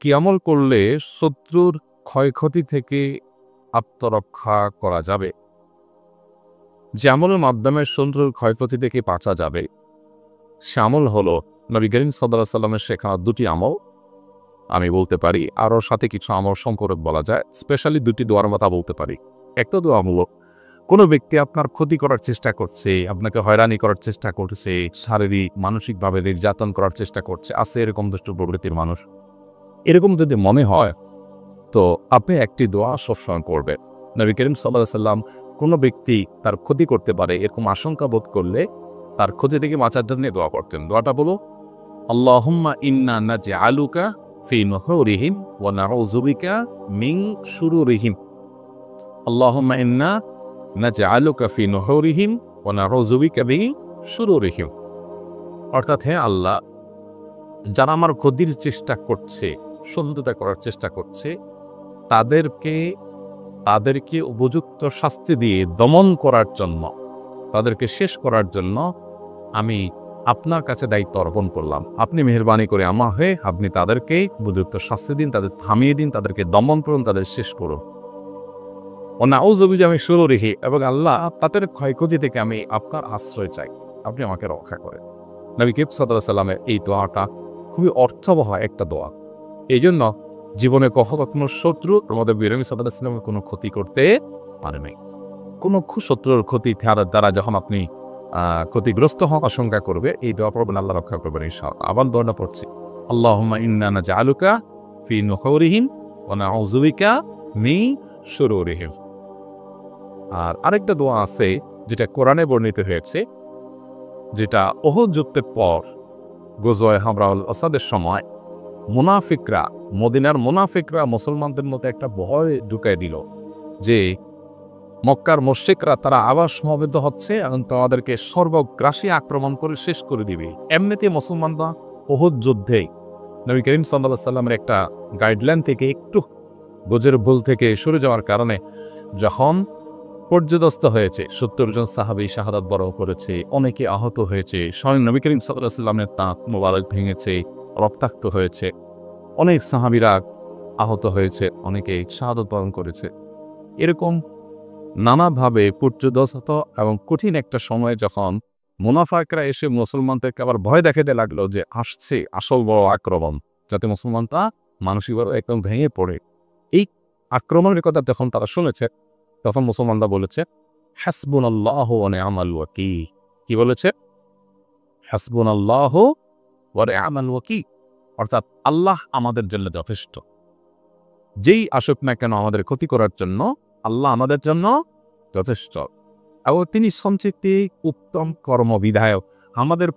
কি আমল করলে শত্রুর ক্ষয়ক্ষতি থেকে আত্মরক্ষা করা যাবে? যে আমলের মাধ্যমে শত্রুর ক্ষয়ক্ষতি থেকে বাঁচা যাবে সে আমল হলো নবী করিম সাল্লাল্লাহু আলাইহি ওয়াসাল্লামের শেখানো দুটি আমল। আমি বলতে পারি আরও সাথে কিছু আমল সম্পর্কে বলা যায়, স্পেশালি দুটি দোয়ার কথা বলতে পারি। একটা দোয়া হলো, কোনো ব্যক্তি আপনার ক্ষতি করার চেষ্টা করছে, আপনাকে হয়রানি করার চেষ্টা করছে, শারীরিক মানসিকভাবে নির্যাতন করার চেষ্টা করছে, আছে এরকম দুষ্ট প্রকৃতির মানুষ, এরকম যদি মনে হয় তো আপনি একটি দোয়া সবসময় করবেন। নবী করিম সাল্লাল্লাহু আলাইহি ওয়াসাল্লাম কোনো ব্যক্তি তার ক্ষতি করতে পারে এরকম আশঙ্কা বোধ করলে তার ক্ষতি থেকে বাঁচার জন্য দোয়া করতেন। দোয়াটা বলো, আল্লাহুম্মা ইন্না নাজআলুকা ফি নুহুরিহিম ওয়া নাউযু বিকা মিন শুরুরিহিম। আল্লাহুম্মা ইন্না নাজআলুকা ফি নুহুরিহিম ওয়া নাউযু বিকা মিন শুরুরিহিম। অর্থাৎ, হে আল্লাহ, যারা আমার ক্ষতির চেষ্টা করছে, শত্রুতা করার চেষ্টা করছে, তাদেরকে উপযুক্ত শাস্তি দিয়ে দমন করার জন্য, তাদেরকে শেষ করার জন্য আমি আপনার কাছে দায়িত্ব অর্পণ করলাম। আপনি মেহেরবানি করে আমার হয়ে আপনি তাদেরকে উপযুক্ত শাস্তি দিন, তাদের থামিয়ে দিন, তাদেরকে দমন করুন, তাদের শেষ করুন। নাউযু বিকা মিন শুরুরিহি, এবং আল্লাহ তাদের ক্ষয়ক্ষতি থেকে আমি আপনার আশ্রয় চাই, আপনি আমাকে রক্ষা করেন। নবী করিম সাল্লাল্লাহু আলাইহি ওয়াসাল্লামের এই দোয়াটা খুবই অর্থবহ একটা দোয়া। এই জন্য জীবনে কখনো শত্রু আমাদের নবী সাল্লাল্লাহু আলাইহি ওয়াসাল্লামের কোনো ক্ষতি করতে পারে নাই। কোনো শত্রুর ক্ষতি দ্বারা যখন আপনি ক্ষতিগ্রস্ত হওয়ার আশঙ্কা করবে, এই দোয়া পড়বেন, আল্লাহ রক্ষা করবেন ইনশাআল্লাহ। আবার দোয়াটা পড়ছি, আল্লাহুম্মা ইন্না নাজআলুকা ফি নুহুরিহিম ওয়া নাউযু বিকা মিন শুরুরিহিম। আর আরেকটা দোয়া আছে যেটা কোরআনে বর্ণিত হয়েছে, যেটা উহুদ যুদ্ধের পর গজওয়ে হামরাউল আসাদের সময় মদিনার মুনাফিকরা মুসলমানদের মধ্যে একটা ভয় ঢুকাই দিল যে মক্কার মুশরিকরা তারা আবার সমবেত হচ্ছে এবং তাদেরকে সর্বগ্রাসী আক্রমণ করে শেষ করে দিবে। এমনিতে মুসলমানরা উহুদ যুদ্ধে নবী করিম সাল্লাল্লাহু আলাইহি ওয়াসাল্লামের একটা গাইডলাইন থেকে একটু গোজের ভুল থেকে সরে যাওয়ার কারণে যখন পর্যদস্ত হয়েছে, ৭০ জন সাহাবী শাহাদাত বরণ করেছে, অনেকে আহত হয়েছে, স্বয়ং নবী করিম সাল্লাল্লাহু আলাইহি ওয়াসাল্লামের দাঁত মোবারক ভেঙেছে, রক্তাক্ত হয়েছে, অনেক সাহাবীরা আহত হয়েছে, অনেকে শাহাদাত বরণ করেছে। এরকম নানাভাবে পর্যদস্ত এবং কঠিন একটা সময়ে যখন মুনাফিকরা এসে মুসলমানদেরকে আবার ভয় দেখাতে লাগলো যে আসছে আসল বড় আক্রমণ, যাতে মুসলমানরা মানসিকভাবে একদম ভেঙে পড়ে, এই আক্রমণের কথা যখন তারা শুনেছে তখন মুসলমানরা বলেছে, হাসবুনাল্লাহু ওয়া নি'মাল ওয়াকিল। কি বলেছে? হাসবুনাল্লাহু ওয়া নি'মাল ওয়াকিল, অর্থাৎ আল্লাহ আমাদের জন্য যথেষ্ট। যেই আসুক না কেন আমাদের ক্ষতি করার জন্য, আল্লাহ আমাদের জন্য যথেষ্ট, এবং তিনি সঞ্চিত উত্তম কর্মবিধায়ক, আমাদের